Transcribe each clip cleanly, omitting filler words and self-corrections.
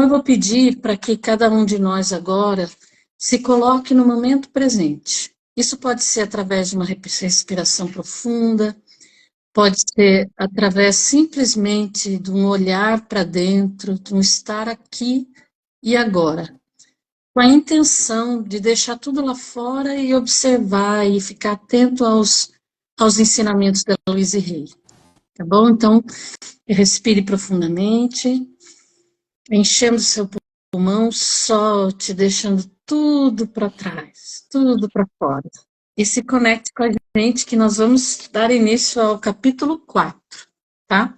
eu vou pedir para que cada um de nós agora se coloque no momento presente. Isso pode ser através de uma respiração profunda, pode ser através simplesmente de um olhar para dentro, de um estar aqui e agora, com a intenção de deixar tudo lá fora e observar e ficar atento aos ensinamentos da Louise Hay. Tá bom? Então, respire profundamente, enchendo seu pulmão, solte, deixando tudo para trás, tudo para fora. E se conecte com a gente que nós vamos dar início ao capítulo 4, tá?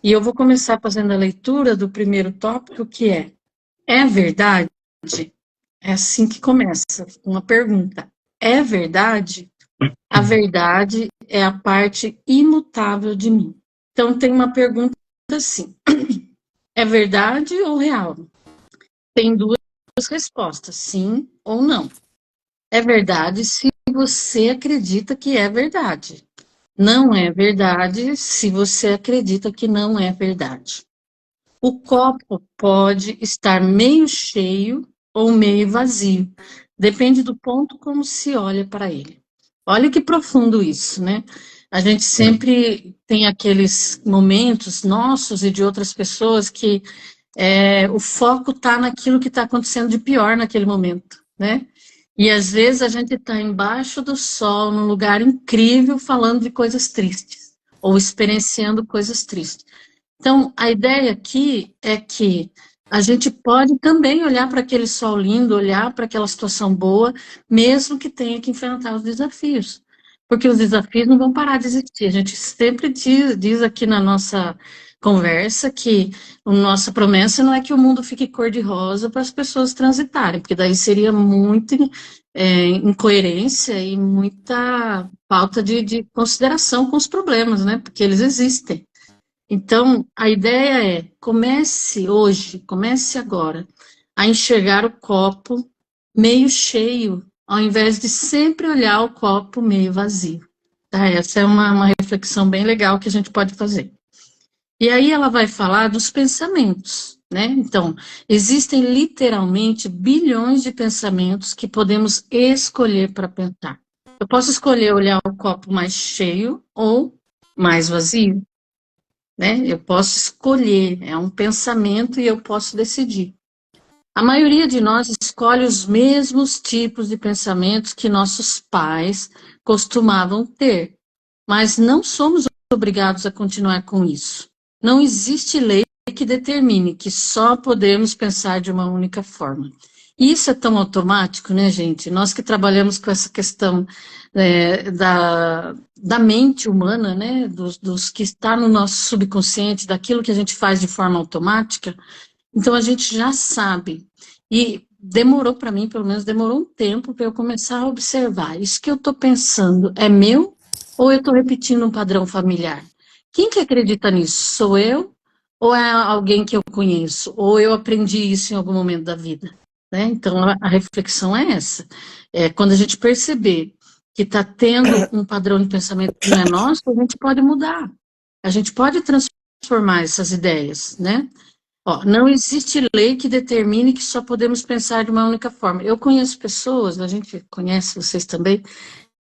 E eu vou começar fazendo a leitura do primeiro tópico, que é verdade? É assim que começa, uma pergunta. É verdade? A verdade é a parte imutável de mim. Então tem uma pergunta assim, é verdade ou real? Tem duas respostas, sim ou não. É verdade se você acredita que é verdade. Não é verdade se você acredita que não é verdade. O copo pode estar meio cheio ou meio vazio. Depende do ponto como se olha para ele. Olha que profundo isso, né? A gente sempre tem aqueles momentos nossos e de outras pessoas que o foco está naquilo que está acontecendo de pior naquele momento, né? E às vezes a gente está embaixo do sol, num lugar incrível, falando de coisas tristes, ou experienciando coisas tristes. Então, a ideia aqui é que a gente pode também olhar para aquele sol lindo, olhar para aquela situação boa, mesmo que tenha que enfrentar os desafios. Porque os desafios não vão parar de existir. A gente sempre diz aqui na nossa conversa que a nossa promessa não é que o mundo fique cor-de-rosa para as pessoas transitarem, porque daí seria muita incoerência e muita falta de consideração com os problemas, né? Porque eles existem. Então, a ideia é, comece hoje, comece agora, a enxergar o copo meio cheio, ao invés de sempre olhar o copo meio vazio. Tá? Essa é uma reflexão bem legal que a gente pode fazer. E aí ela vai falar dos pensamentos, né? Então, existem literalmente bilhões de pensamentos que podemos escolher para pensar. Eu posso escolher olhar o copo mais cheio ou mais vazio, né? Eu posso escolher, é um pensamento e eu posso decidir. A maioria de nós escolhe os mesmos tipos de pensamentos que nossos pais costumavam ter, mas não somos obrigados a continuar com isso. Não existe lei que determine que só podemos pensar de uma única forma. E isso é tão automático, né, gente? Nós que trabalhamos com essa questão da mente humana, né, dos que está no nosso subconsciente, daquilo que a gente faz de forma automática, então a gente já sabe. E demorou para mim, pelo menos demorou um tempo para eu começar a observar. Isso que eu estou pensando é meu ou eu estou repetindo um padrão familiar? Quem que acredita nisso? Sou eu ou é alguém que eu conheço? Ou eu aprendi isso em algum momento da vida? Né? Então a reflexão é essa. Quando a gente perceber que está tendo um padrão de pensamento que não é nosso, a gente pode mudar. A gente pode transformar essas ideias, né? Ó, não existe lei que determine que só podemos pensar de uma única forma. Eu conheço pessoas, a gente conhece vocês também,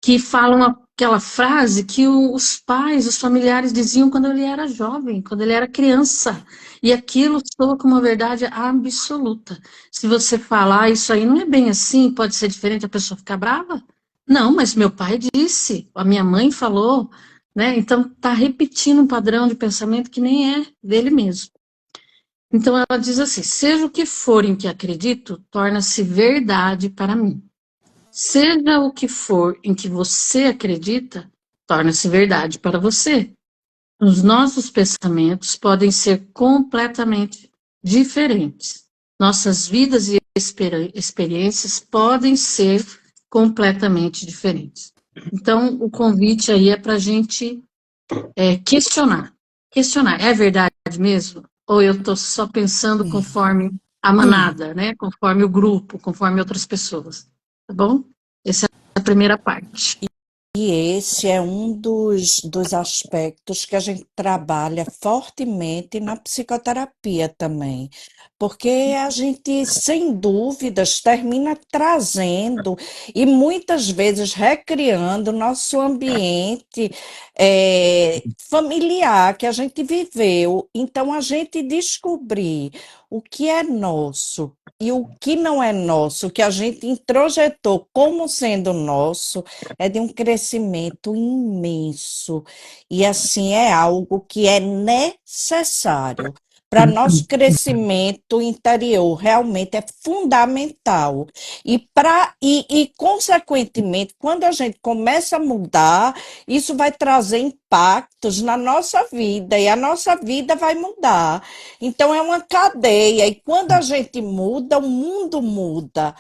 que falam aquela frase que os pais, os familiares diziam quando ele era jovem, quando ele era criança. E aquilo soa como uma verdade absoluta. Se você falar, isso aí não é bem assim, pode ser diferente, a pessoa ficar brava? Não, mas meu pai disse, a minha mãe falou, né? Então está repetindo um padrão de pensamento que nem é dele mesmo. Então ela diz assim: seja o que for em que acredito, torna-se verdade para mim. Seja o que for em que você acredita, torna-se verdade para você. Os nossos pensamentos podem ser completamente diferentes. Nossas vidas e experiências podem ser completamente diferentes. Então, o convite aí é para a gente questionar. Questionar, é verdade mesmo? Ou eu estou só pensando conforme a manada, né? Conforme o grupo, conforme outras pessoas. Tá bom? Essa é a primeira parte. E esse é um dos aspectos que a gente trabalha fortemente na psicoterapia também. porque a gente, sem dúvidas, termina trazendo e muitas vezes recriando nosso ambiente familiar que a gente viveu. Então, a gente descobrir o que é nosso e o que não é nosso, que a gente introjetou como sendo nosso, é de um crescimento imenso. E assim é algo que é necessário para nosso crescimento interior, realmente é fundamental. Consequentemente, quando a gente começa a mudar, isso vai trazer impactos na nossa vida e a nossa vida vai mudar. Então é uma cadeia e quando a gente muda, o mundo muda.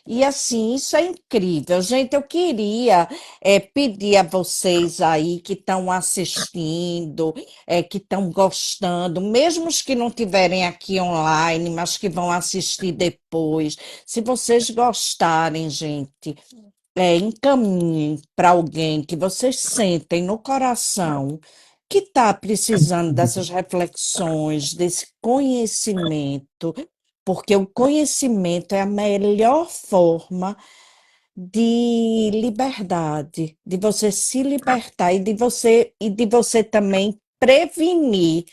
E assim, isso é incrível. Gente, eu queria pedir a vocês aí que estão assistindo, que estão gostando, mesmo os que não estiverem aqui online, mas que vão assistir depois, se vocês gostarem, gente, encaminhem para alguém que vocês sentem no coração que está precisando dessas reflexões, desse conhecimento, porque o conhecimento é a melhor forma de liberdade, de você se libertar e de você também prevenir,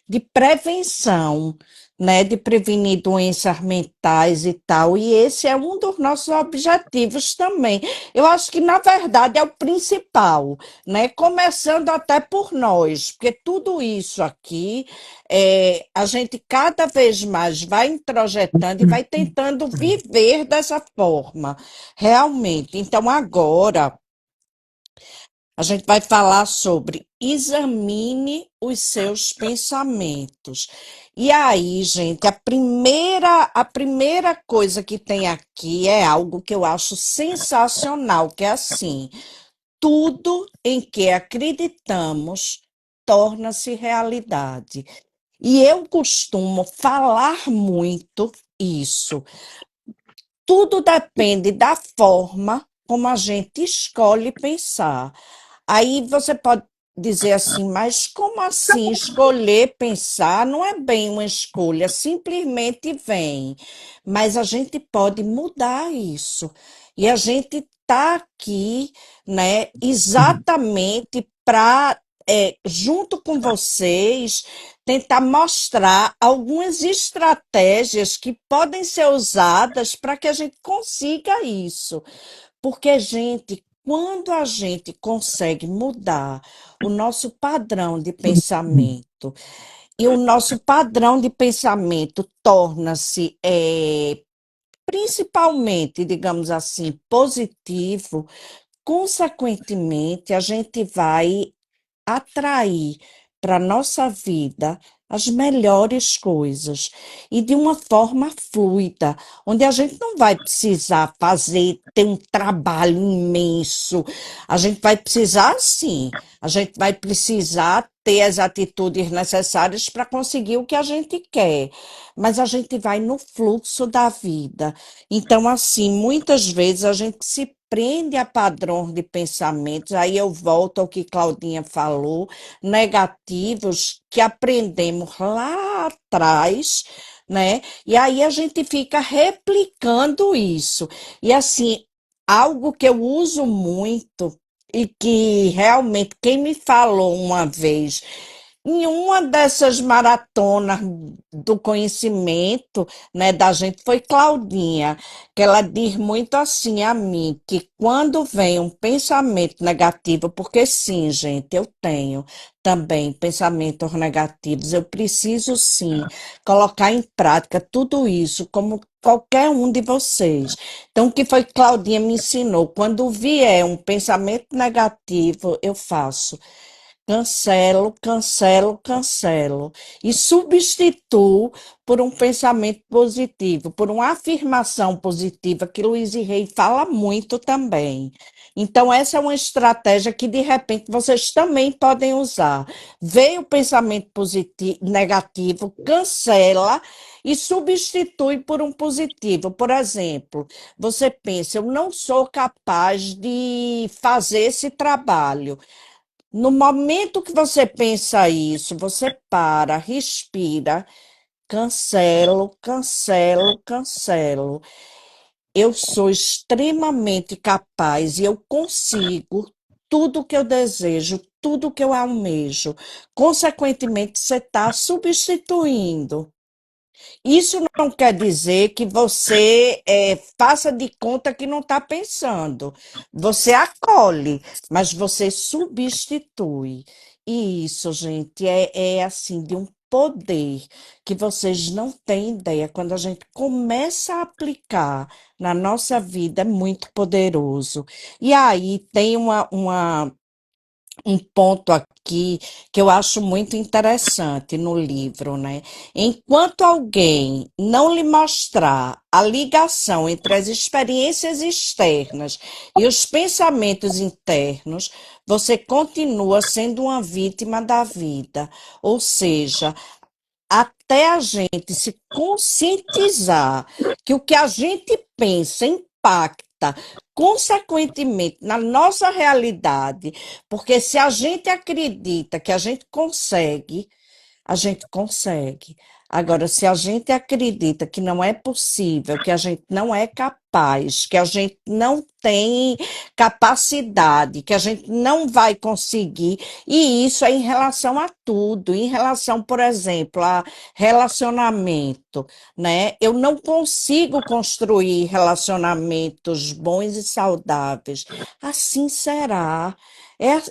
de prevenção, né, de prevenir doenças mentais e tal. E esse é um dos nossos objetivos também. Eu acho que na verdade é o principal, né? Começando até por nós, porque tudo isso aqui a gente cada vez mais vai introjetando e vai tentando viver dessa forma. Realmente. Então, agora a gente vai falar sobre examine os seus pensamentos. E aí, gente, a primeira coisa que tem aqui é algo que eu acho sensacional, que é assim: tudo em que acreditamos torna-se realidade. E eu costumo falar muito isso. Tudo depende da forma como a gente escolhe pensar. Aí você pode dizer assim, mas como assim escolher pensar? Não é bem uma escolha, simplesmente vem. Mas a gente pode mudar isso. E a gente está aqui, né, exatamente para, junto com vocês, tentar mostrar algumas estratégias que podem ser usadas para que a gente consiga isso. Porque, gente, quando a gente consegue mudar o nosso padrão de pensamento, e o nosso padrão de pensamento torna-se, principalmente, digamos assim, positivo, consequentemente, a gente vai atrair para a nossa vida as melhores coisas e de uma forma fluida, onde a gente não vai precisar ter um trabalho imenso. A gente vai precisar, sim, a gente vai precisar ter as atitudes necessárias para conseguir o que a gente quer, mas a gente vai no fluxo da vida. Então, assim, muitas vezes a gente se prende a padrões de pensamentos, aí eu volto ao que Claudinha falou, negativos que aprendemos lá atrás, né? E aí a gente fica replicando isso. E assim, algo que eu uso muito e que realmente quem me falou uma vez em uma dessas maratonas do conhecimento, né, da gente foi Claudinha, que ela diz muito assim a mim, que quando vem um pensamento negativo, porque sim, gente, eu tenho também pensamentos negativos, eu preciso sim colocar em prática tudo isso, como qualquer um de vocês. Então, o que foi que Claudinha me ensinou? Quando vier um pensamento negativo, eu faço. Cancelo, cancelo, cancelo. E substituo por um pensamento positivo, por uma afirmação positiva, que Luiz Rey fala muito também. Então, essa é uma estratégia que, de repente, vocês também podem usar. Vê o pensamento positivo, negativo, cancela e substitui por um positivo. Por exemplo, você pensa, eu não sou capaz de fazer esse trabalho. No momento que você pensa isso, você para, respira cancelo, cancelo, cancelo. Eu sou extremamente capaz e eu consigo tudo que eu desejo, tudo que eu almejo. Consequentemente, você está substituindo. Isso não quer dizer que você faça de conta que não está pensando. Você acolhe, mas você substitui. E isso, gente, é assim, de um poder que vocês não têm ideia. Quando a gente começa a aplicar na nossa vida, é muito poderoso. E aí tem um ponto aqui que eu acho muito interessante no livro, né? Enquanto alguém não lhe mostrar a ligação entre as experiências externas e os pensamentos internos, você continua sendo uma vítima da vida. Ou seja, até a gente se conscientizar que o que a gente pensa impacta consequentemente na nossa realidade, porque se a gente acredita que a gente consegue. Agora, se a gente acredita que não é possível, que a gente não é capaz, que a gente não tem capacidade, que a gente não vai conseguir, e isso é em relação a tudo, em relação, por exemplo, a relacionamento, né? Eu não consigo construir relacionamentos bons e saudáveis. Assim será.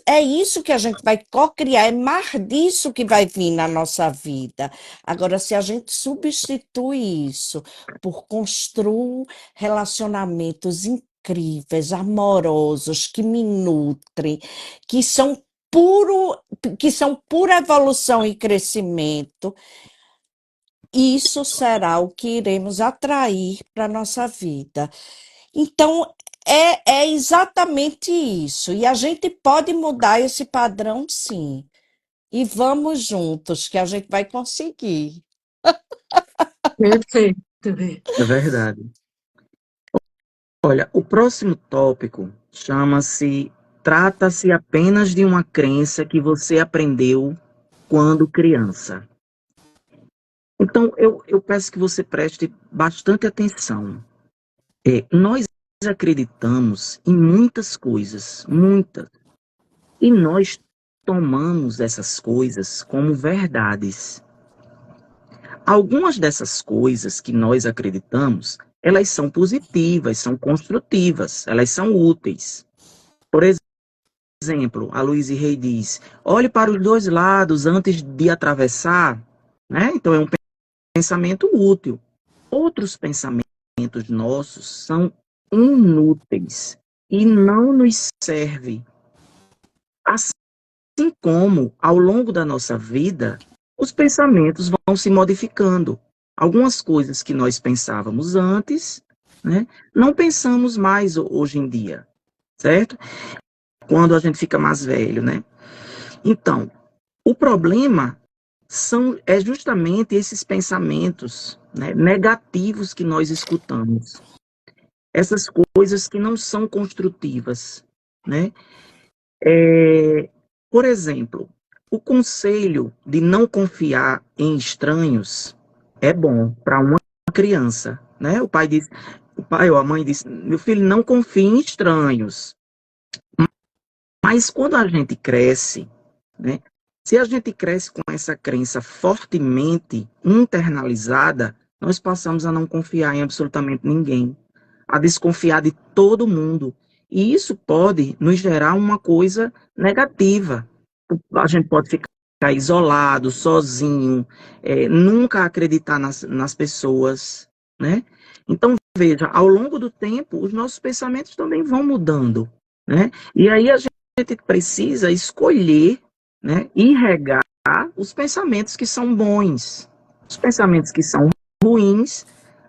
É isso que a gente vai co-criar, é mais disso que vai vir na nossa vida. Agora, se a gente substitui isso por construir relacionamentos incríveis, amorosos, que me nutrem, que são puro, que são pura evolução e crescimento, isso será o que iremos atrair para a nossa vida. Então, é exatamente isso. E a gente pode mudar esse padrão, sim. E vamos juntos, que a gente vai conseguir. Perfeito, Rê. É verdade. Olha, o próximo tópico chama-se Trata-se apenas de uma crença que você aprendeu quando criança. Então, eu peço que você preste bastante atenção. Nós acreditamos em muitas coisas, muitas, e nós tomamos essas coisas como verdades. Algumas dessas coisas que nós acreditamos, elas são positivas, são construtivas, elas são úteis. Por exemplo, a Louise Hay diz, olhe para os dois lados antes de atravessar, né? Então é um pensamento útil. Outros pensamentos nossos são inúteis e não nos servem. Assim como, ao longo da nossa vida, os pensamentos vão se modificando. Algumas coisas que nós pensávamos antes, né, não pensamos mais hoje em dia, certo? Quando a gente fica mais velho, né? Então, o problema é justamente esses pensamentos, né, negativos que nós escutamos. Essas coisas que não são construtivas, né? Por exemplo, o conselho de não confiar em estranhos é bom para uma criança, né? O pai ou a mãe diz, meu filho, não confie em estranhos. Mas quando a gente cresce, né? Se a gente cresce com essa crença fortemente internalizada, nós passamos a não confiar em absolutamente ninguém, a desconfiar de todo mundo. E isso pode nos gerar uma coisa negativa. A gente pode ficar isolado, sozinho, nunca acreditar nas pessoas, né? Então, veja, ao longo do tempo, os nossos pensamentos também vão mudando, né? E aí a gente precisa escolher, né, e regar os pensamentos que são bons. Os pensamentos que são ruins,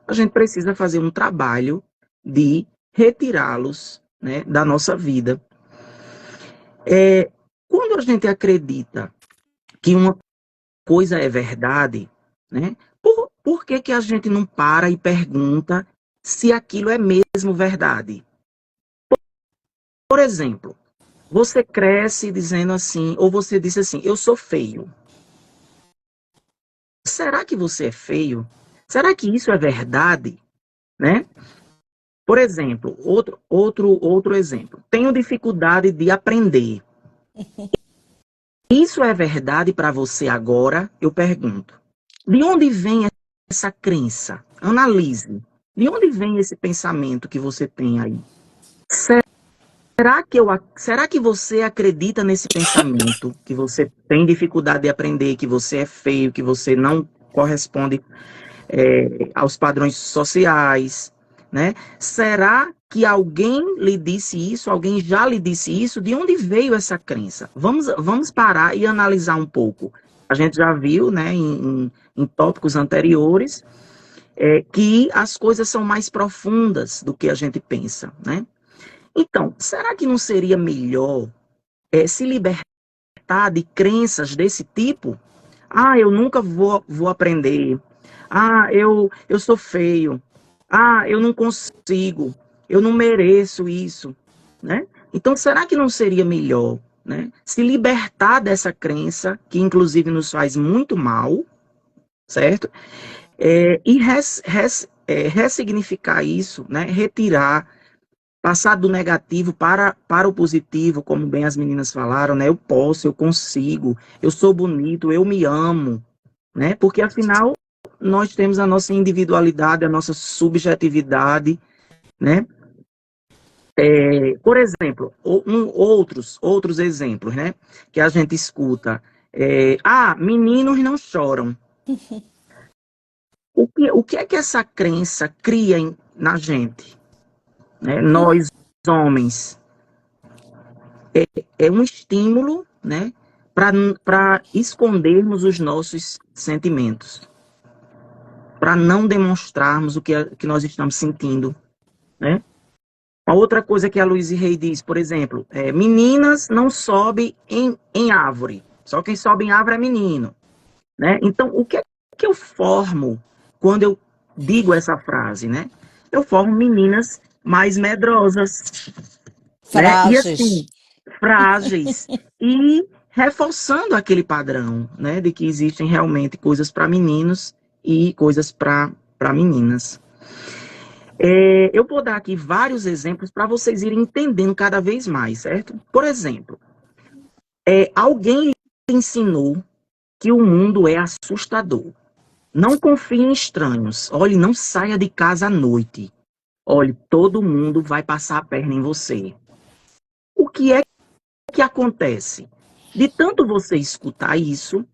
a gente precisa fazer um trabalho de retirá-los, né, da nossa vida. Quando a gente acredita que uma coisa é verdade, né, por que a gente não para e pergunta se aquilo é mesmo verdade? Por exemplo, você cresce dizendo assim, ou você diz assim, eu sou feio. será que você é feio? Será que isso é verdade? Né? Por exemplo, outro exemplo. Tenho dificuldade de aprender. Isso é verdade para você agora? Eu pergunto. De onde vem essa crença? Analise. De onde vem esse pensamento que você tem aí? Será que você acredita nesse pensamento? Que você tem dificuldade de aprender, que você é feio, que você não corresponde aos padrões sociais, né? Será que alguém lhe disse isso? Alguém já lhe disse isso? De onde veio essa crença? Vamos parar e analisar um pouco. A gente já viu, né, em tópicos anteriores, que as coisas são mais profundas do que a gente pensa, né? Então, será que não seria melhor se libertar de crenças desse tipo? Ah, eu nunca vou aprender. Ah, eu sou feio. Ah, eu não consigo. Eu não mereço isso, né? Então, será que não seria melhor, né, se libertar dessa crença, que inclusive nos faz muito mal, certo? E ressignificar isso, né? Retirar, passar do negativo para o positivo, como bem as meninas falaram, né? Eu posso, eu consigo, eu sou bonito, eu me amo, né? Porque afinal nós temos a nossa individualidade, a nossa subjetividade, né? Por exemplo, outros exemplos, né? Que a gente escuta. Meninos não choram. O que é que essa crença cria na gente? Né? Nós, homens, é um estímulo, né? Para escondermos os nossos sentimentos, para não demonstrarmos o que nós estamos sentindo, né? Uma outra coisa que a Louise Hay diz, por exemplo, meninas não sobem em árvore, só quem sobe em árvore é menino, né? Então, o que é que eu formo quando eu digo essa frase, né? Eu formo meninas mais medrosas, né? E Frases. assim, frágeis, e reforçando aquele padrão, né? De que existem realmente coisas para meninos e coisas para meninas. Eu vou dar aqui vários exemplos para vocês irem entendendo cada vez mais, certo? Por exemplo, alguém lhe ensinou que o mundo é assustador. Não confie em estranhos. Olhe, não saia de casa à noite. Olhe, todo mundo vai passar a perna em você. O que é que acontece? De tanto você escutar isso,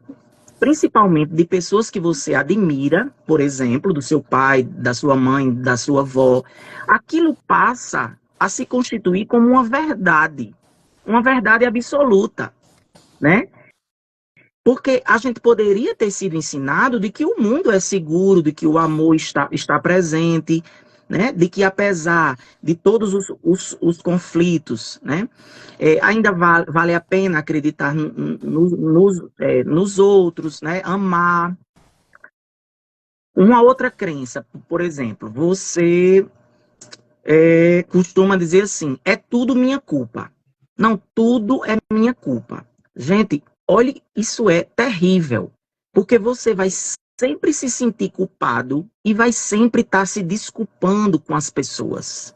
principalmente de pessoas que você admira, por exemplo, do seu pai, da sua mãe, da sua avó, aquilo passa a se constituir como uma verdade absoluta, né? Porque a gente poderia ter sido ensinado de que o mundo é seguro, de que o amor está presente, né? De que apesar de todos os conflitos, né? Ainda vale a pena acreditar nos outros, né? Amar. Uma outra crença, por exemplo, você costuma dizer assim, é tudo minha culpa. Não, tudo é minha culpa. Gente, olhe, isso é terrível, porque você vai sempre se sentir culpado e vai sempre estar se desculpando com as pessoas.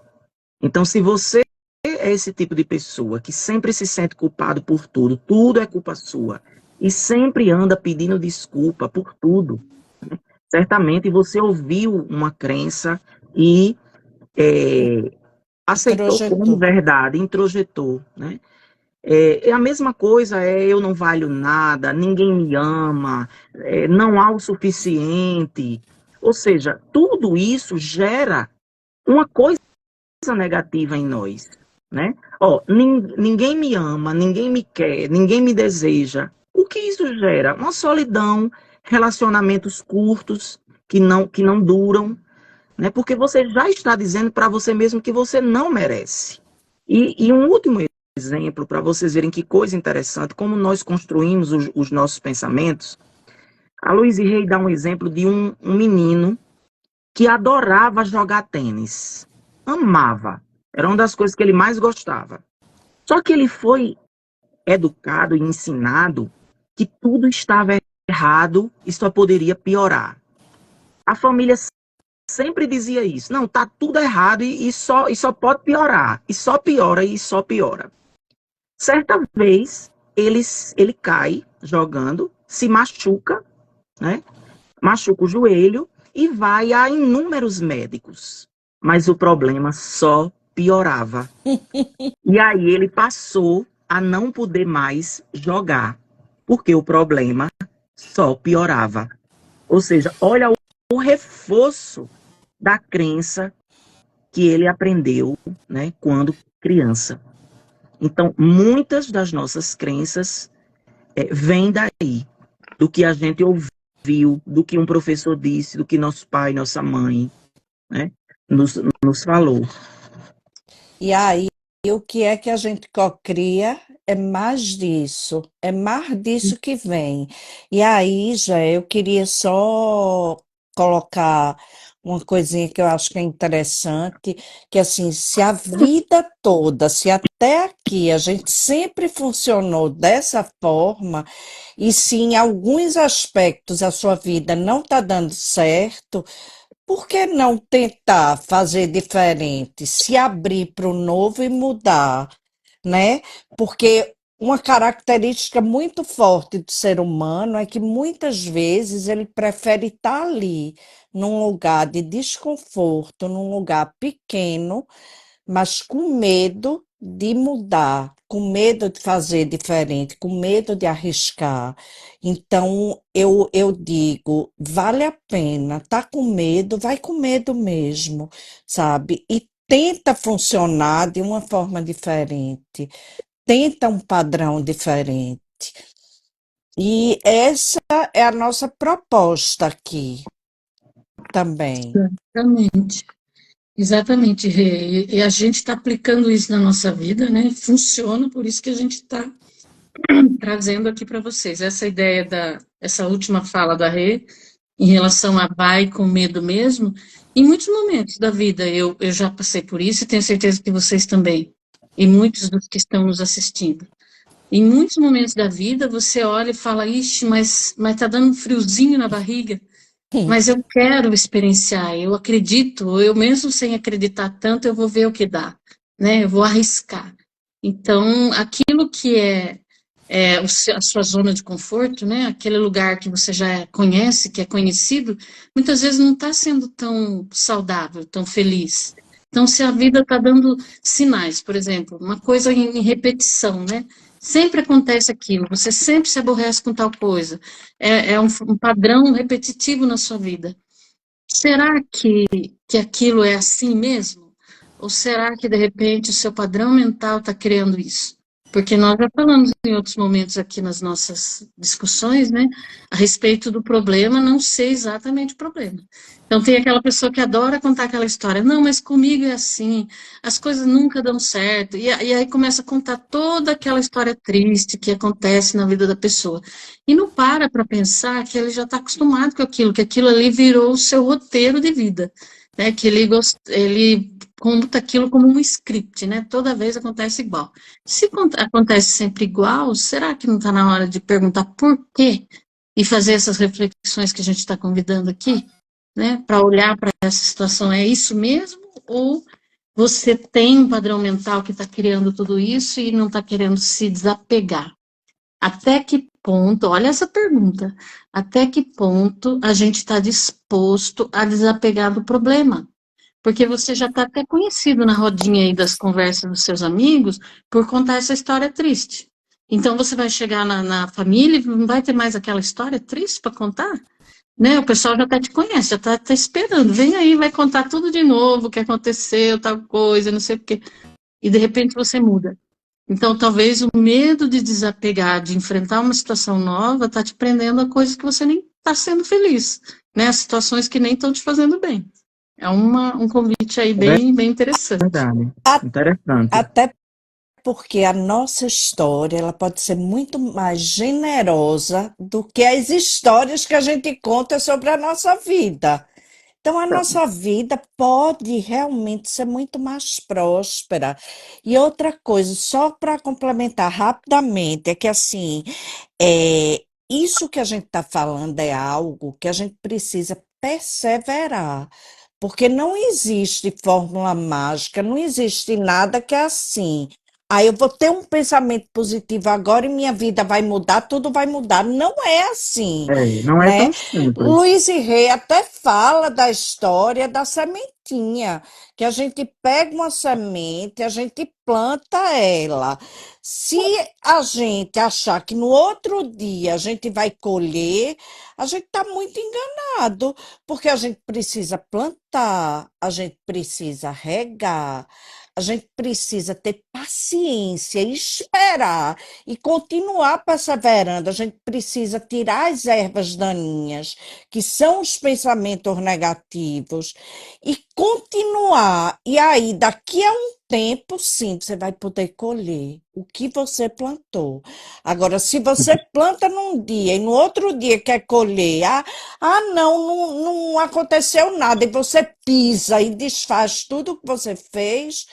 Então, se você é esse tipo de pessoa que sempre se sente culpado por tudo, tudo é culpa sua, e sempre anda pedindo desculpa por tudo, né? Certamente você ouviu uma crença e aceitou como Introjetou. verdade, introjetou, né? A mesma coisa eu não valho nada, ninguém me ama, não há o suficiente. Ou seja, tudo isso gera uma coisa negativa em nós, né? Ninguém me ama, ninguém me quer, ninguém me deseja. O que isso gera? Uma solidão, relacionamentos curtos que não duram, né? Porque você já está dizendo para você mesmo que você não merece. E um último exemplo, para vocês verem que coisa interessante, como nós construímos os nossos pensamentos. A Louise Hay dá um exemplo de um menino que adorava jogar tênis. Amava. Era uma das coisas que ele mais gostava. Só que ele foi educado e ensinado que tudo estava errado e só poderia piorar. A família sempre dizia isso. Não, tá tudo errado e só pode piorar. E só piora e só piora. Certa vez, ele cai jogando, se machuca, né? Machuca o joelho e vai a inúmeros médicos. Mas o problema só piorava. E aí ele passou a não poder mais jogar, porque o problema só piorava. Ou seja, olha o reforço da crença que ele aprendeu, né, quando criança. Então, muitas das nossas crenças vêm daí, do que a gente ouviu, do que um professor disse, do que nosso pai, nossa mãe, né, nos falou. E aí, o que é que a gente cocria é mais disso que vem. E aí, já eu queria só colocar uma coisinha que eu acho que é interessante, que assim, se a vida toda, se até aqui a gente sempre funcionou dessa forma, e se em alguns aspectos a sua vida não está dando certo, por que não tentar fazer diferente, se abrir para o novo e mudar, né? Porque uma característica muito forte do ser humano é que muitas vezes ele prefere estar ali, num lugar de desconforto, num lugar pequeno, mas com medo de mudar, com medo de fazer diferente, com medo de arriscar. Então, eu digo, vale a pena, tá com medo, vai com medo mesmo, sabe? E tenta funcionar de uma forma diferente, tenta um padrão diferente. E essa é a nossa proposta aqui também. Exatamente. Exatamente, Rê. E a gente está aplicando isso na nossa vida, né? Funciona, por isso que a gente está trazendo aqui para vocês. Essa ideia essa última fala da Rê, em relação a vai com medo mesmo, em muitos momentos da vida eu já passei por isso e tenho certeza que vocês também, e muitos dos que estão nos assistindo. Em muitos momentos da vida você olha e fala, ixi, mas tá dando um friozinho na barriga, mas eu quero experienciar, eu acredito, eu mesmo sem acreditar tanto, eu vou ver o que dá, né? Eu vou arriscar. Então, aquilo que a sua zona de conforto, né? Aquele lugar que você já conhece, que é conhecido, muitas vezes não está sendo tão saudável, tão feliz. Então, se a vida está dando sinais, por exemplo, uma coisa em repetição, né? Sempre acontece aquilo, você sempre se aborrece com tal coisa, é um padrão repetitivo na sua vida. Será que aquilo é assim mesmo? Ou será que, de repente, o seu padrão mental está criando isso? Porque nós já falamos em outros momentos aqui nas nossas discussões, né, a respeito do problema, não ser exatamente o problema. Então, tem aquela pessoa que adora contar aquela história, não, mas comigo é assim, as coisas nunca dão certo, e aí começa a contar toda aquela história triste que acontece na vida da pessoa. E não para pensar que ele já está acostumado com aquilo, que aquilo ali virou o seu roteiro de vida, né? Que ele conta aquilo como um script, né? Toda vez acontece igual. Se acontece sempre igual, será que não está na hora de perguntar por quê? E fazer essas reflexões que a gente está convidando aqui, né? Para olhar para essa situação, é isso mesmo? Ou você tem um padrão mental que está criando tudo isso e não está querendo se desapegar? Até que ponto, olha essa pergunta, até que ponto a gente está disposto a desapegar do problema? Porque você já está até conhecido na rodinha aí das conversas dos seus amigos por contar essa história triste. Então você vai chegar na família e não vai ter mais aquela história triste para contar? Né? O pessoal já até te conhece, já está esperando. Vem aí, vai contar tudo de novo, o que aconteceu, tal coisa, não sei o quê. E de repente você muda. Então, talvez o medo de desapegar, de enfrentar uma situação nova, está te prendendo a coisas que você nem está sendo feliz, né? Situações que nem estão te fazendo bem. É um convite aí bem interessante. Verdade. Interessante. Até porque a nossa história, ela pode ser muito mais generosa do que as histórias que a gente conta sobre a nossa vida. Então, a nossa vida pode realmente ser muito mais próspera. E outra coisa, só para complementar rapidamente, é que assim, é, isso que a gente está falando é algo que a gente precisa perseverar, porque não existe fórmula mágica, não existe nada que é assim. Aí eu vou ter um pensamento positivo agora e minha vida vai mudar, tudo vai mudar. Não é assim, Não é né? tão simples. Luiz e Rei até fala da história da sementinha, que a gente pega uma semente, a gente planta ela. Se a gente achar que no outro dia a gente vai colher, a gente está muito enganado, porque a gente precisa plantar, a gente precisa regar, a gente precisa ter paciência, esperar e continuar perseverando. A gente precisa tirar as ervas daninhas, que são os pensamentos negativos, e continuar. E aí, daqui a um tempo, sim, você vai poder colher o que você plantou. Agora, se você planta num dia e no outro dia quer colher, não aconteceu nada, e você pisa e desfaz tudo que você fez,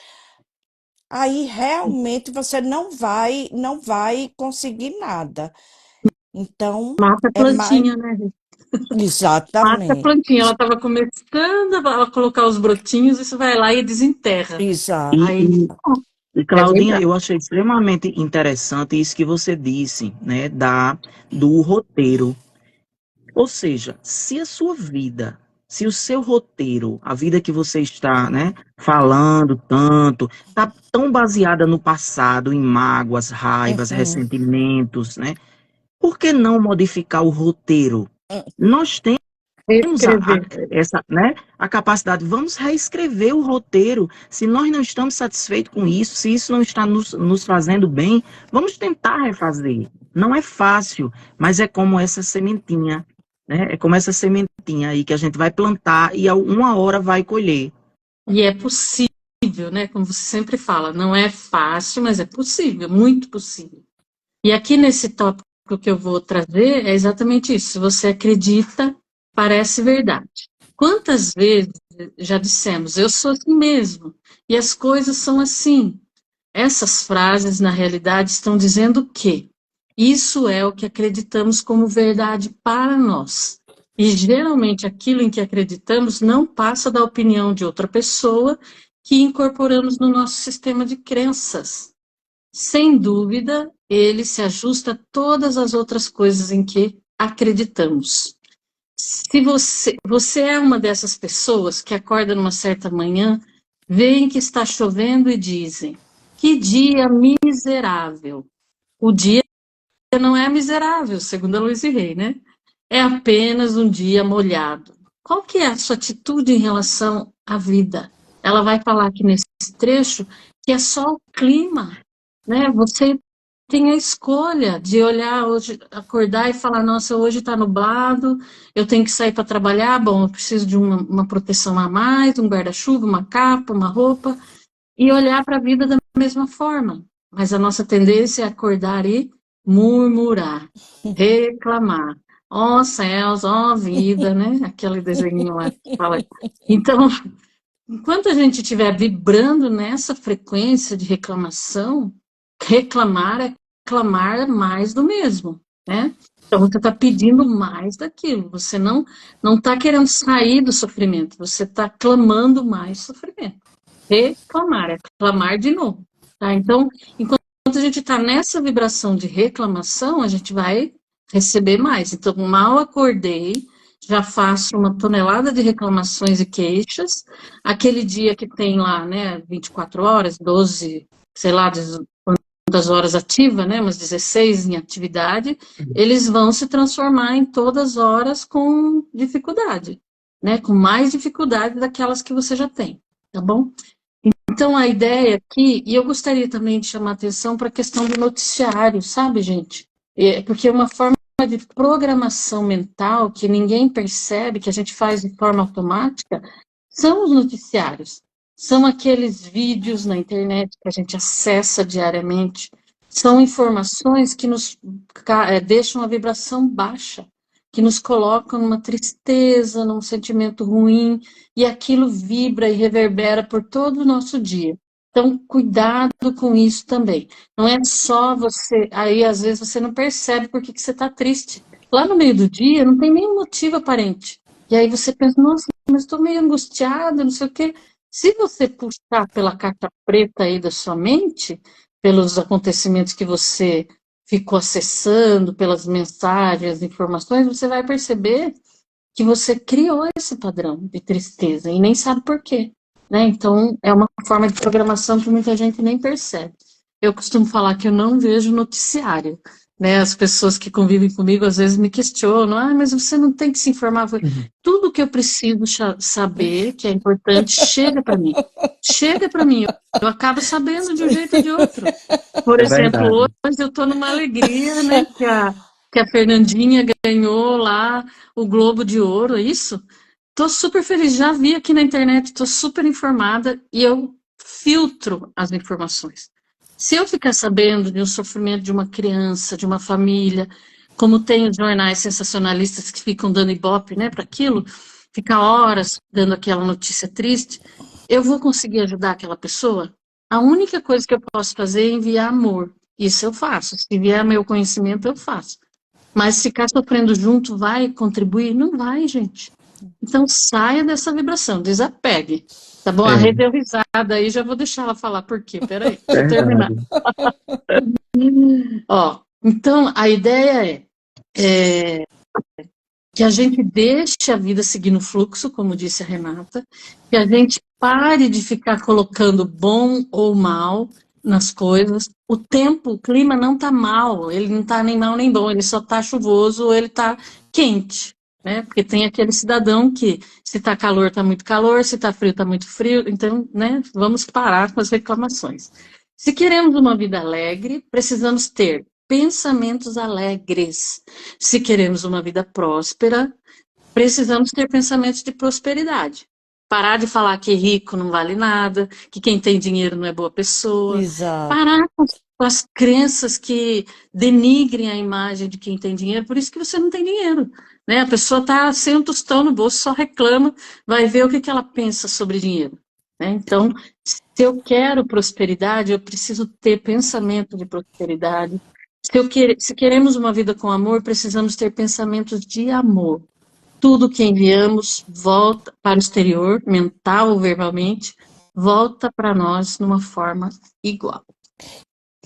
aí realmente você não vai conseguir nada. Então, Mata a é mais plantinha, né? Mata a exatamente, plantinha. Ela estava começando a colocar os brotinhos, e você vai lá e desenterra. exato. E, Aí, e, e, é Claudinha, verdade. eu achei extremamente interessante isso que você disse, né, do roteiro. Ou seja, se a sua vida, se o seu roteiro, a vida que você está, né, falando tanto, está tão baseada no passado, em mágoas, raivas, Uhum. ressentimentos, né, por que não modificar o roteiro? Nós temos Reescrever. essa, né, a capacidade, vamos reescrever o roteiro. Se nós não estamos satisfeitos com isso, se isso não está nos fazendo bem, vamos tentar refazer. Não é fácil, mas é como essa sementinha, né? É como essa sementinha aí que a gente vai plantar e a uma hora vai colher. E é possível, né? Como você sempre fala, não é fácil, mas é possível, muito possível. E aqui nesse tópico que eu vou trazer é exatamente isso. Se você acredita, parece verdade. Quantas vezes já dissemos, eu sou assim mesmo, e as coisas são assim? Essas frases, na realidade, estão dizendo que isso é o que acreditamos como verdade para nós. E geralmente aquilo em que acreditamos não passa da opinião de outra pessoa que incorporamos no nosso sistema de crenças. Sem dúvida, ele se ajusta a todas as outras coisas em que acreditamos. Se você é uma dessas pessoas que acorda numa certa manhã, veem que está chovendo e dizem: que dia miserável. O dia não é miserável, segundo a Luiz e Rei, né? É apenas um dia molhado. Qual que é a sua atitude em relação à vida? Ela vai falar aqui nesse trecho que é só o clima, né? Você tem a escolha de olhar hoje, acordar e falar, nossa, hoje está nublado, eu tenho que sair para trabalhar, bom, eu preciso de uma proteção a mais, um guarda-chuva, uma capa, uma roupa, e olhar para a vida da mesma forma. Mas a nossa tendência é acordar e murmurar, reclamar. Ó céus, ó vida, né? Aquele desenho lá que fala. Então, enquanto a gente estiver vibrando nessa frequência de reclamação, reclamar é clamar mais do mesmo, né? Então você está pedindo mais daquilo. Você não está querendo sair do sofrimento. Você está clamando mais sofrimento. Reclamar é clamar de novo, tá? Então, enquanto a gente está nessa vibração de reclamação, a gente vai receber mais. Então, mal acordei, já faço uma tonelada de reclamações e queixas. Aquele dia que tem lá, né, 24 horas, 12, sei lá, quantas horas ativa, né, umas 16 em atividade, eles vão se transformar em todas horas com dificuldade, né, com mais dificuldade daquelas que você já tem, tá bom? Então, a ideia aqui, e eu gostaria também de chamar a atenção para a questão do noticiário, sabe, gente? Porque é uma forma de programação mental que ninguém percebe, que a gente faz de forma automática, são os noticiários. São aqueles vídeos na internet que a gente acessa diariamente. São informações que nos deixam a vibração baixa, que nos colocam numa tristeza, num sentimento ruim, e aquilo vibra e reverbera por todo o nosso dia. Então, cuidado com isso também. Não é só você, aí às vezes você não percebe por que que você está triste. Lá no meio do dia não tem nenhum motivo aparente. E aí você pensa, nossa, mas estou meio angustiada, não sei o quê. Se você puxar pela carta preta aí da sua mente, pelos acontecimentos que você ficou acessando, pelas mensagens, informações, você vai perceber que você criou esse padrão de tristeza e nem sabe por quê, né? Então, é uma forma de programação que muita gente nem percebe. Eu costumo falar que eu não vejo noticiário, né? As pessoas que convivem comigo às vezes me questionam, mas você não tem que se informar. Eu falo, tudo que eu preciso saber, que é importante, chega para mim. Chega para mim, eu acabo sabendo de um jeito ou de outro. Por É exemplo, verdade. hoje eu estou numa alegria, né? Que a Fernandinha ganhou lá o Globo de Ouro, é isso? Estou super feliz, já vi aqui na internet, estou super informada e eu filtro as informações. Se eu ficar sabendo de um sofrimento de uma criança, de uma família, como tem os jornais sensacionalistas que ficam dando ibope, né, para aquilo, ficar horas dando aquela notícia triste, eu vou conseguir ajudar aquela pessoa? A única coisa que eu posso fazer é enviar amor. Isso eu faço. Se vier meu conhecimento, eu faço. Mas ficar sofrendo junto vai contribuir? Não vai, gente. Então saia dessa vibração, desapegue. Tá bom? A É, rede deu risada aí, já vou deixar ela falar por quê. Peraí, deixa eu terminar. verdade. Ó, então a ideia é que a gente deixe a vida seguir no fluxo, como disse a Renata, que a gente pare de ficar colocando bom ou mal nas coisas. O tempo, o clima não está mal, ele não está nem mal nem bom, ele só está chuvoso ou ele está quente, né? Porque tem aquele cidadão que se está calor, está muito calor, se está frio, está muito frio. Então, né, vamos parar com as reclamações. Se queremos uma vida alegre, precisamos ter pensamentos alegres. Se queremos uma vida próspera, precisamos ter pensamentos de prosperidade. Parar de falar que rico não vale nada, que quem tem dinheiro não é boa pessoa. Exato. Parar com as crenças que denigrem a imagem de quem tem dinheiro, por isso que você não tem dinheiro. Né? A pessoa está sem um tostão no bolso, só reclama, vai ver o que ela pensa sobre dinheiro. Né? Então, se eu quero prosperidade, eu preciso ter pensamento de prosperidade. Se queremos uma vida com amor, precisamos ter pensamentos de amor. Tudo que enviamos volta para o exterior, mental ou verbalmente, volta para nós numa forma igual.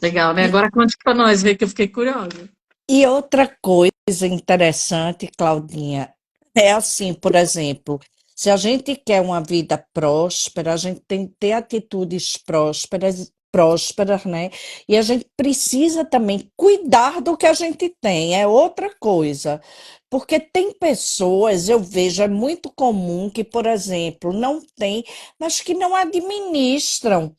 Legal, né? E, Agora conte para nós, ver que eu fiquei curiosa. e outra coisa interessante, Claudinha, é assim, por exemplo, se a gente quer uma vida próspera, a gente tem que ter atitudes prósperas, né? E a gente precisa também cuidar do que a gente tem, é outra coisa. Porque tem pessoas, eu vejo, é muito comum que, por exemplo, não tem, mas que não administram.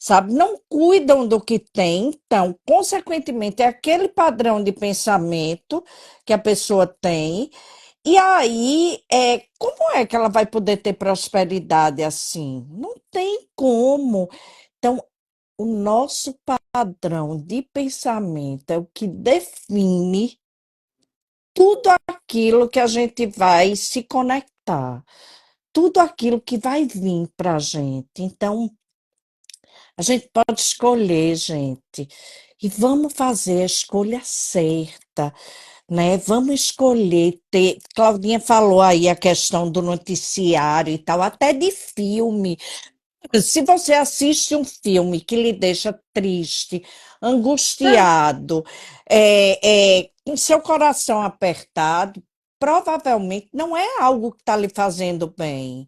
Sabe? Não cuidam do que tem, então, consequentemente, é aquele padrão de pensamento que a pessoa tem, e aí, como é que ela vai poder ter prosperidade assim? Não tem como. Então, o nosso padrão de pensamento é o que define tudo aquilo que a gente vai se conectar, tudo aquilo que vai vir para a gente. Então, a gente pode escolher, gente, e vamos fazer a escolha certa, né? Vamos escolher ter. Claudinha falou aí a questão do noticiário e tal, até de filme. Se você assiste um filme que lhe deixa triste, angustiado, com seu coração apertado, provavelmente não é algo que está lhe fazendo bem.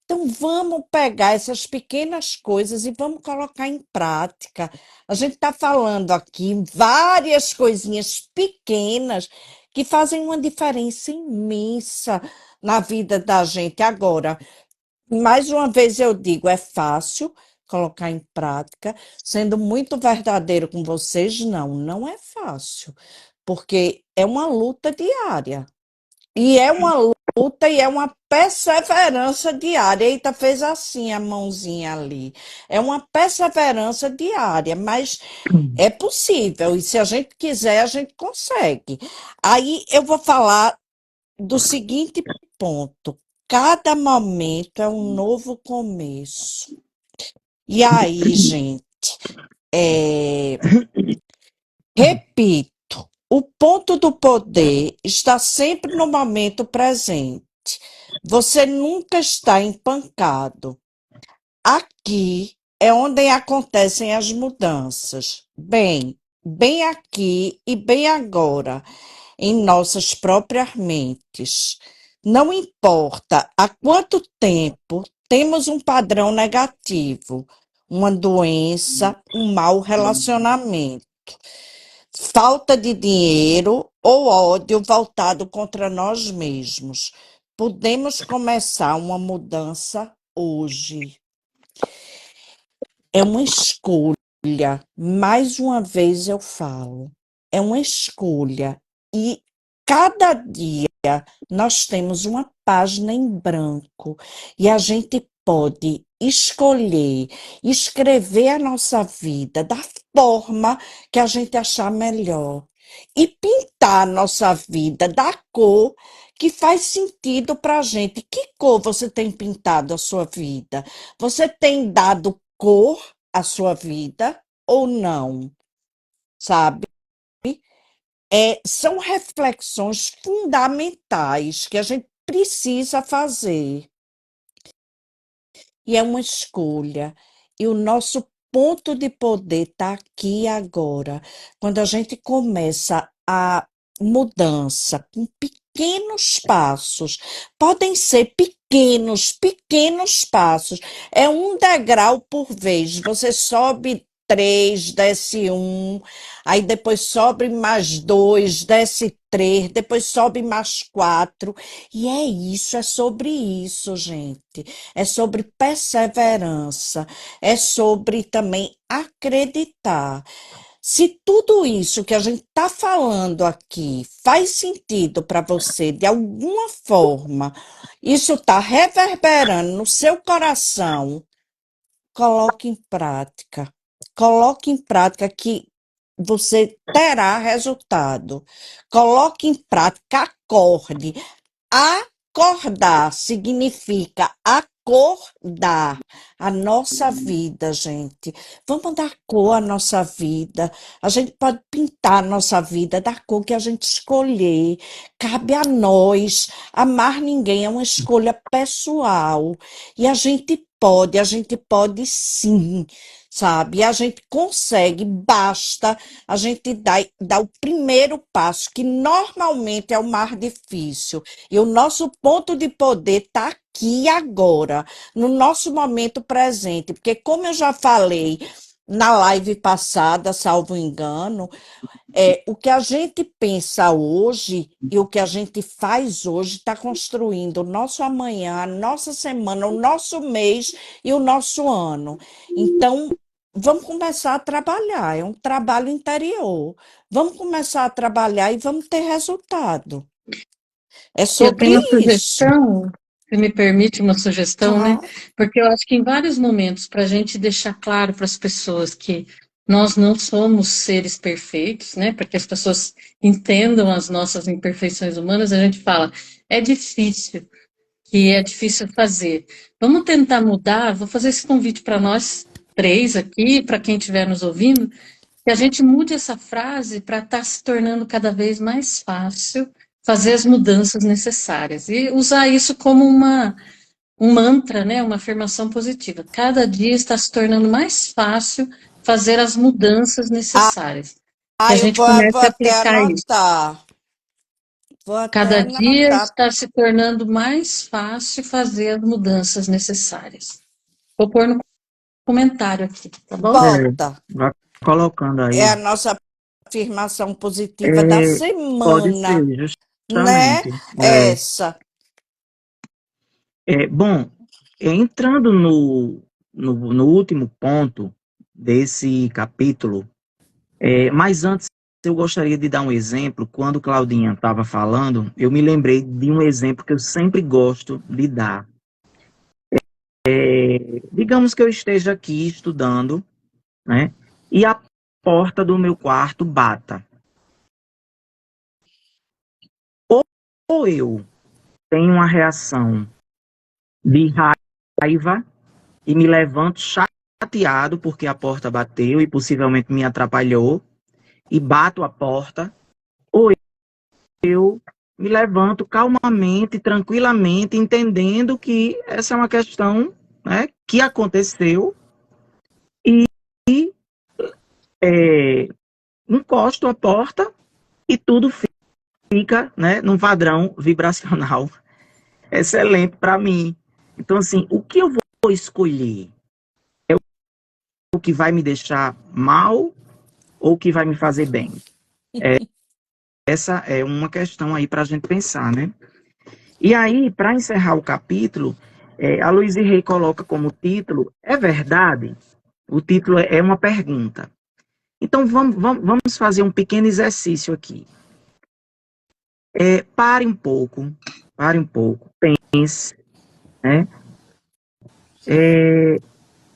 Então, vamos pegar essas pequenas coisas e vamos colocar em prática. A gente está falando aqui várias coisinhas pequenas que fazem uma diferença imensa na vida da gente. Agora, mais uma vez eu digo, é fácil colocar em prática, sendo muito verdadeiro com vocês, não, não é fácil, porque é uma luta diária. E é uma luta e é uma perseverança diária. Eita, fez assim a mãozinha ali. É uma perseverança diária, mas é possível. E se a gente quiser, a gente consegue. Aí eu vou falar do seguinte ponto: cada momento é um novo começo. E aí, gente, é, repito, o ponto do poder está sempre no momento presente. Você nunca está empancado. Aqui é onde acontecem as mudanças. Bem aqui e bem agora, em nossas próprias mentes. Não importa há quanto tempo temos um padrão negativo, uma doença, um mau relacionamento, falta de dinheiro ou ódio voltado contra nós mesmos. Podemos começar uma mudança hoje. É uma escolha, mais uma vez eu falo, é uma escolha. E cada dia nós temos uma página em branco e a gente pode escolher, escrever a nossa vida da forma que a gente achar melhor e pintar a nossa vida da cor que faz sentido para a gente. Que cor você tem pintado a sua vida? Você tem dado cor à sua vida ou não? Sabe? São reflexões fundamentais que a gente precisa fazer. E é uma escolha. E o nosso ponto de poder está aqui e agora. Quando a gente começa a mudança com pequenos passos, podem ser pequenos passos. É um degrau por vez. Você sobe três, desce um, aí depois sobe mais dois, desce três, depois sobe mais quatro. E é isso, é sobre isso, gente. É sobre perseverança, é sobre também acreditar. Se tudo isso que a gente está falando aqui faz sentido para você de alguma forma, isso está reverberando no seu coração, coloque em prática. Coloque em prática que você terá resultado. Coloque em prática, acorde. Acordar significa acordar a nossa vida, gente. Vamos dar cor à nossa vida. A gente pode pintar a nossa vida da cor que a gente escolher. Cabe a nós. Amar ninguém é uma escolha pessoal. E a gente pode sim, sabe? A gente consegue, basta a gente dar o primeiro passo, que normalmente é o mais difícil. E o nosso ponto de poder está aqui agora, no nosso momento presente, porque como eu já falei na live passada, salvo engano, o que a gente pensa hoje e o que a gente faz hoje está construindo o nosso amanhã, a nossa semana, o nosso mês e o nosso ano. Então, vamos começar a trabalhar, é um trabalho interior. Vamos começar a trabalhar e vamos ter resultado. É Eu sobre tenho uma isso. sugestão, se me permite uma sugestão, né? Claro. Porque eu acho que em vários momentos, para a gente deixar claro para as pessoas que nós não somos seres perfeitos, né? Para que as pessoas entendam as nossas imperfeições humanas, a gente fala, é difícil, que é difícil fazer. Vamos tentar mudar, vou fazer esse convite para nós três aqui, para quem estiver nos ouvindo, que a gente mude essa frase para estar se tornando cada vez mais fácil fazer as mudanças necessárias e usar isso como um mantra, né, uma afirmação positiva. Cada dia está se tornando mais fácil fazer as mudanças necessárias. Que a Eu gente vou comece a até aplicar isso. anotar. Vou até Cada dia anotar. está se tornando mais fácil fazer as mudanças necessárias. Vou pôr no comentário aqui, tá bom? Bota. Vai colocando É a aí. nossa afirmação positiva da É, pode semana, ser, né? justamente. Essa. Bom, entrando no último ponto desse capítulo, mas antes eu gostaria de dar um exemplo. Quando Claudinha estava falando, eu me lembrei de um exemplo que eu sempre gosto de dar. Digamos que eu esteja aqui estudando, né? E a porta do meu quarto bata. Ou eu tenho uma reação de raiva e me levanto chateado porque a porta bateu e possivelmente me atrapalhou, e bato a porta, ou eu me levanto calmamente, tranquilamente, entendendo que essa é uma questão, né, que aconteceu, e encosto a porta e tudo fica, né, num padrão vibracional excelente para mim. Então, assim, o que eu vou escolher? É o que vai me deixar mal ou o que vai me fazer bem? Essa é uma questão aí para a gente pensar, né? E aí, para encerrar o capítulo, a Louise Hay coloca como título, é verdade? O título é uma pergunta. Então, vamos fazer um pequeno exercício aqui. Pare um pouco, pense, né?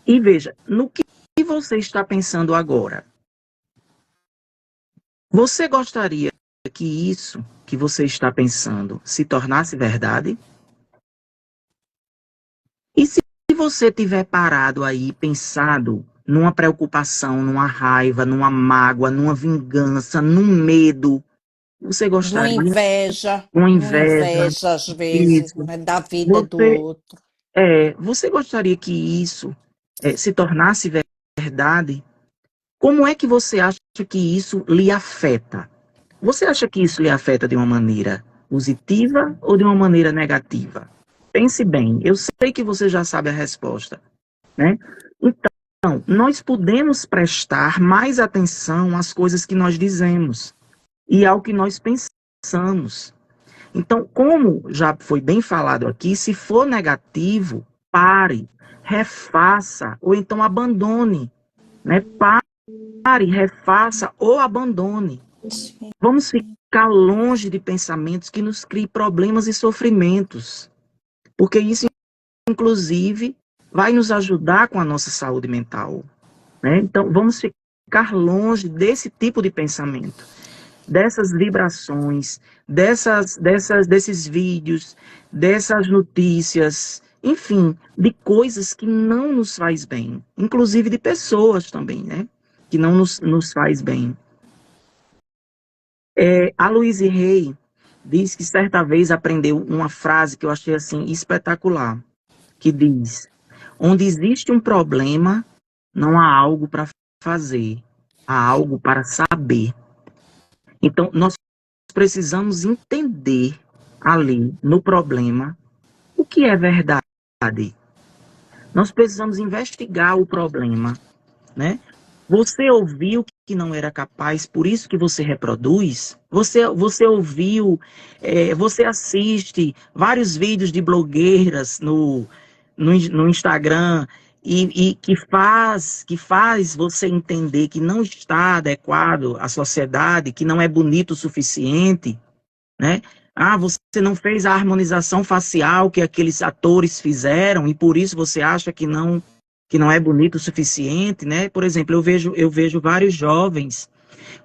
E veja, no que você está pensando agora? Você gostaria que isso que você está pensando se tornasse verdade? E se você tiver parado aí, pensado numa preocupação, numa raiva, numa mágoa, numa vingança, num medo, você Uma gostaria? inveja, Uma uma inveja, inveja às vezes, isso. né, da vida do Você, outro. você gostaria que isso se tornasse verdade? Como é que você acha que isso lhe afeta? Você acha que isso lhe afeta de uma maneira positiva ou de uma maneira negativa? Pense bem, eu sei que você já sabe a resposta, né? Então, nós podemos prestar mais atenção às coisas que nós dizemos e ao que nós pensamos. Então, como já foi bem falado aqui, se for negativo, pare, refaça ou então abandone, né? Pare, refaça ou abandone. Sim. Vamos ficar longe de pensamentos que nos criem problemas e sofrimentos, porque isso, inclusive, vai nos ajudar com a nossa saúde mental, né? Então, vamos ficar longe desse tipo de pensamento, dessas vibrações, desses vídeos, dessas notícias, enfim, de coisas que não nos faz bem, inclusive de pessoas também, né? Que não nos faz bem. A Louise Hay diz que certa vez aprendeu uma frase que eu achei assim espetacular, que diz: onde existe um problema, não há algo para fazer, há algo para saber. Então, nós precisamos entender ali no problema o que é verdade. Nós precisamos investigar o problema, né? Você ouviu que não era capaz, por isso que você reproduz? Você ouviu, você assiste vários vídeos de blogueiras no Instagram e que faz você entender que não está adequado à sociedade, que não é bonito o suficiente, né? Ah, você não fez a harmonização facial que aqueles atores fizeram e por isso você acha que não é bonito o suficiente, né? Por exemplo, eu vejo vários jovens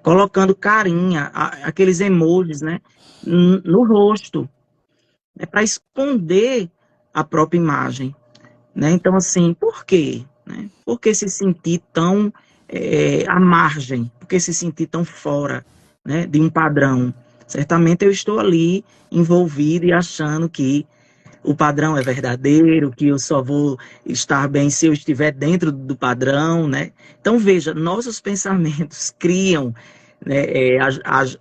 colocando carinha, aqueles emojis, né, no rosto, né, para esconder a própria imagem, né? Então, assim, por quê? Né? Por que se sentir tão à margem? Por que se sentir tão fora, né, de um padrão? Certamente eu estou ali envolvido e achando que o padrão é verdadeiro, que eu só vou estar bem se eu estiver dentro do padrão, né? Então, veja, nossos pensamentos criam, né,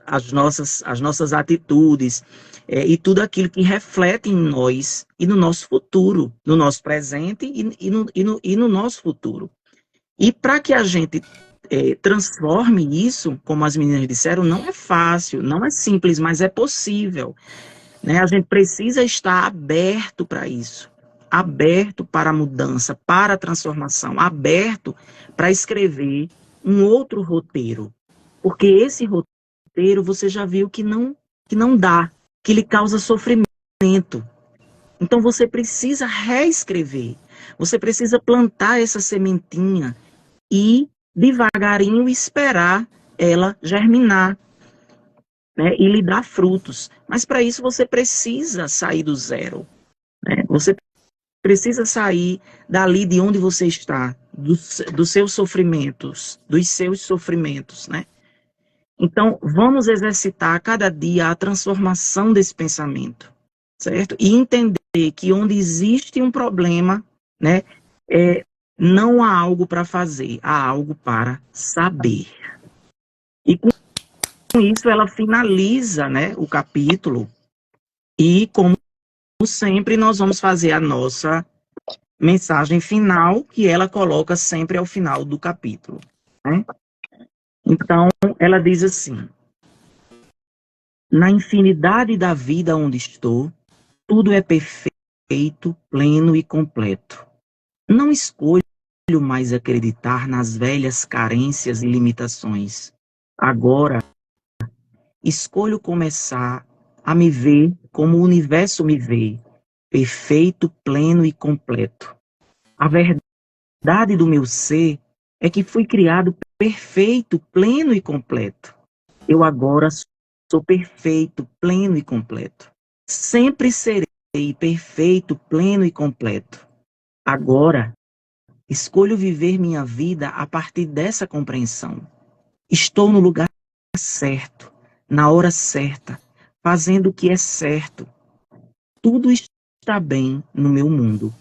as nossas atitudes, e tudo aquilo que reflete em nós e no nosso futuro, no nosso presente e no nosso futuro. E para que a gente transforme isso, como as meninas disseram, não é fácil, não é simples, mas é possível, né? A gente precisa estar aberto para isso, aberto para a mudança, para a transformação, aberto para escrever um outro roteiro, porque esse roteiro você já viu que não dá, que lhe causa sofrimento. Então você precisa reescrever, você precisa plantar essa sementinha e devagarinho esperar ela germinar, né, e lhe dar frutos. Mas para isso você precisa sair do zero, né? Você precisa sair dali de onde você está, dos seus sofrimentos, né? Então, vamos exercitar a cada dia a transformação desse pensamento, certo? E entender que onde existe um problema, né, não há algo para fazer, há algo para saber. E com isso ela finaliza, né, o capítulo e, como sempre, nós vamos fazer a nossa mensagem final, que ela coloca sempre ao final do capítulo, né? Então, ela diz assim: na infinidade da vida onde estou, tudo é perfeito, pleno e completo. Não escolho mais acreditar nas velhas carências e limitações. Agora, escolho começar a me ver como o universo me vê, perfeito, pleno e completo. A verdade do meu ser é que fui criado perfeito, pleno e completo. Eu agora sou perfeito, pleno e completo. Sempre serei perfeito, pleno e completo. Agora, escolho viver minha vida a partir dessa compreensão. Estou no lugar certo, na hora certa, fazendo o que é certo. Tudo está bem no meu mundo.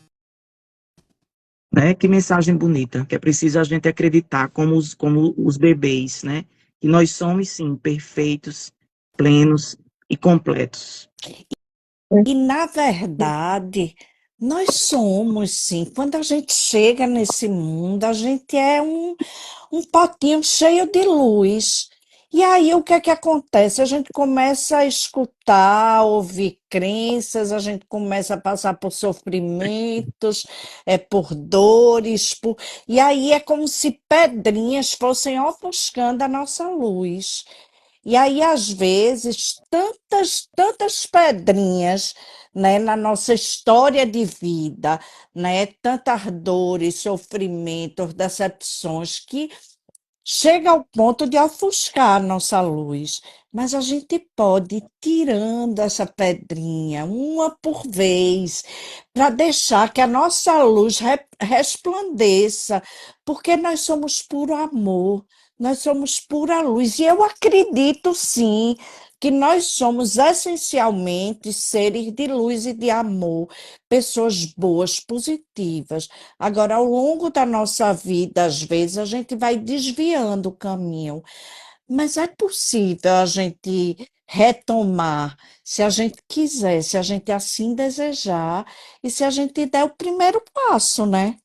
Né? Que mensagem bonita, que é preciso a gente acreditar como os bebês, né? Que nós somos, sim, perfeitos, plenos e completos. E, na verdade, nós somos, sim. Quando a gente chega nesse mundo, a gente é um potinho cheio de luz. E aí, o que é que acontece? A gente começa a escutar, ouvir crenças, a gente começa a passar por sofrimentos, por dores, e aí é como se pedrinhas fossem ofuscando a nossa luz. E aí, às vezes, tantas pedrinhas, né, na nossa história de vida, né, tantas dores, sofrimentos, decepções, que chega ao ponto de ofuscar a nossa luz. Mas a gente pode ir tirando essa pedrinha, uma por vez, para deixar que a nossa luz resplandeça, porque nós somos puro amor, nós somos pura luz. E eu acredito, sim, que nós somos essencialmente seres de luz e de amor, pessoas boas, positivas. Agora, ao longo da nossa vida, às vezes, a gente vai desviando o caminho, mas é possível a gente retomar, se a gente quiser, se a gente assim desejar, e se a gente der o primeiro passo, né?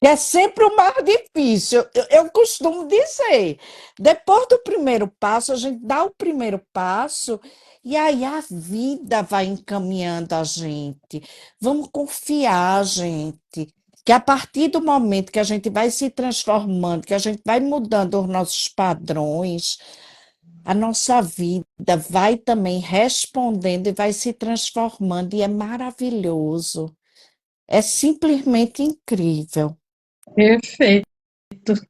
Que é sempre o mais difícil. Eu costumo dizer, depois do primeiro passo, a gente dá o primeiro passo e aí a vida vai encaminhando a gente. Vamos confiar, gente, que a partir do momento que a gente vai se transformando, que a gente vai mudando os nossos padrões, a nossa vida vai também respondendo e vai se transformando, e é maravilhoso. É simplesmente incrível. Perfeito,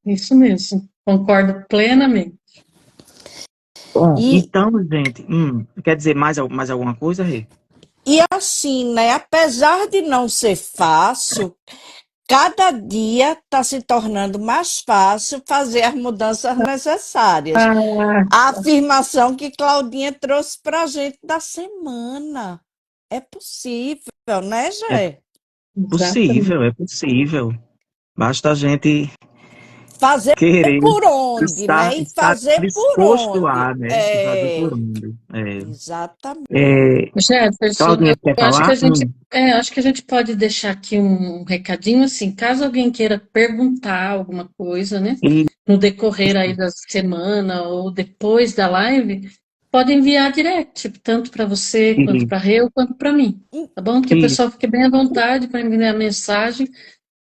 isso mesmo. Concordo plenamente. Bom, E, então, gente, quer dizer mais alguma coisa, Rê? e assim, né? Apesar de não ser fácil, cada dia está se tornando mais fácil fazer as mudanças necessárias. Ah, A afirmação que Claudinha trouxe para a gente da semana. É possível, né, É Gê? exatamente. é possível. Basta a gente Fazer querer, por onde, né? E estar fazer por disposto onde. a, né? E fazer por É, onde. exatamente. Jefferson, Claudinha, quer eu acho que falar? a gente, acho que a gente pode deixar aqui um recadinho, assim, caso alguém queira perguntar alguma coisa, né, E, no decorrer aí da semana ou depois da live, pode enviar direct, tanto para você, quanto e, para eu, quanto para mim, tá bom? Que o e pessoal fique bem à vontade para enviar a mensagem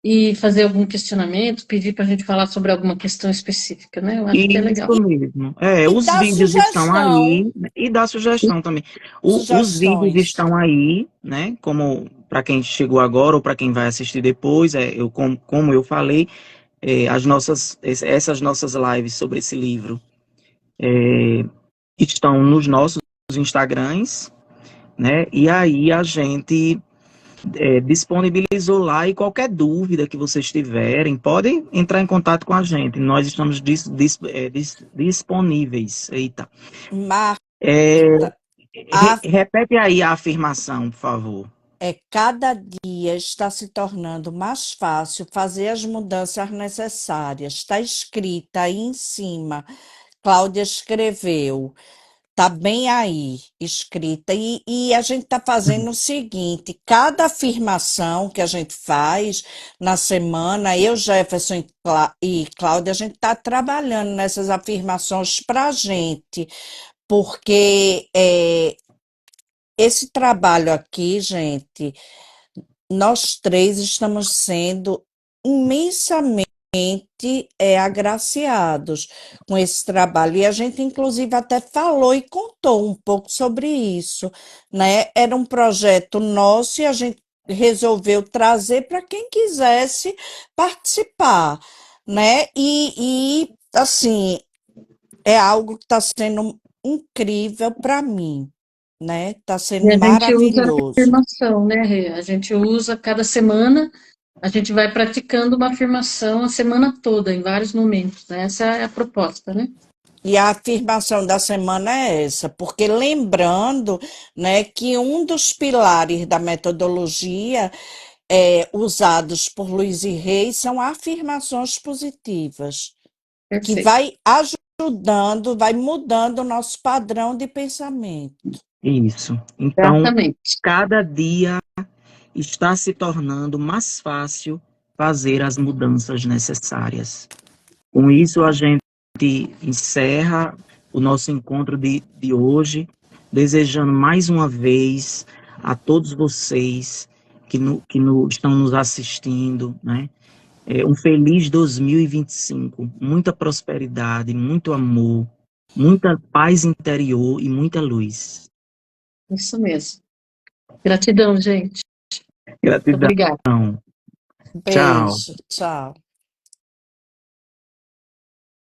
e fazer algum questionamento, pedir para a gente falar sobre alguma questão específica, né? Eu acho que é legal. isso mesmo. E Os dá vídeos estão sugestão, aí, né, e dá sugestão também. Os vídeos sugestões. estão aí, né? Como para quem chegou agora ou para quem vai assistir depois, como eu falei, essas nossas lives sobre esse livro estão nos nossos Instagrams, né? E aí a gente disponibilizou lá, e qualquer dúvida que vocês tiverem, podem entrar em contato com a gente. Nós estamos disponíveis. Eita. Marta, Repete aí a afirmação, por favor. cada dia está se tornando mais fácil fazer as mudanças necessárias. Está escrita aí em cima. Cláudia escreveu. Tá bem aí, escrita. E a gente está fazendo o seguinte: cada afirmação que a gente faz na semana, eu, Jefferson e Cláudia, a gente está trabalhando nessas afirmações para a gente, porque esse trabalho aqui, gente, nós três estamos sendo imensamente agraciados com esse trabalho. E a gente, inclusive, até falou e contou um pouco sobre isso, né? Era um projeto nosso e a gente resolveu trazer para quem quisesse participar, né? Assim, é algo que está sendo incrível para mim, né? Está sendo E a gente usa a maravilhoso. afirmação, né, Rê? A gente usa cada semana, a gente vai praticando uma afirmação a semana toda, em vários momentos, né? Essa é a proposta, né? E a afirmação da semana é essa, porque lembrando, né, que um dos pilares da metodologia usados por Luiz e Reis são afirmações positivas, que Perfeito. vai ajudando, vai mudando o nosso padrão de pensamento. Isso. Então, Exatamente. cada dia está se tornando mais fácil fazer as mudanças necessárias. Com isso, a gente encerra o nosso encontro de hoje, desejando mais uma vez a todos vocês que estão nos assistindo, né? Um feliz 2025, muita prosperidade, muito amor, muita paz interior e muita luz. Isso mesmo. Gratidão, gente. Muito Gratidão. obrigada. Tchau. Beijo, tchau.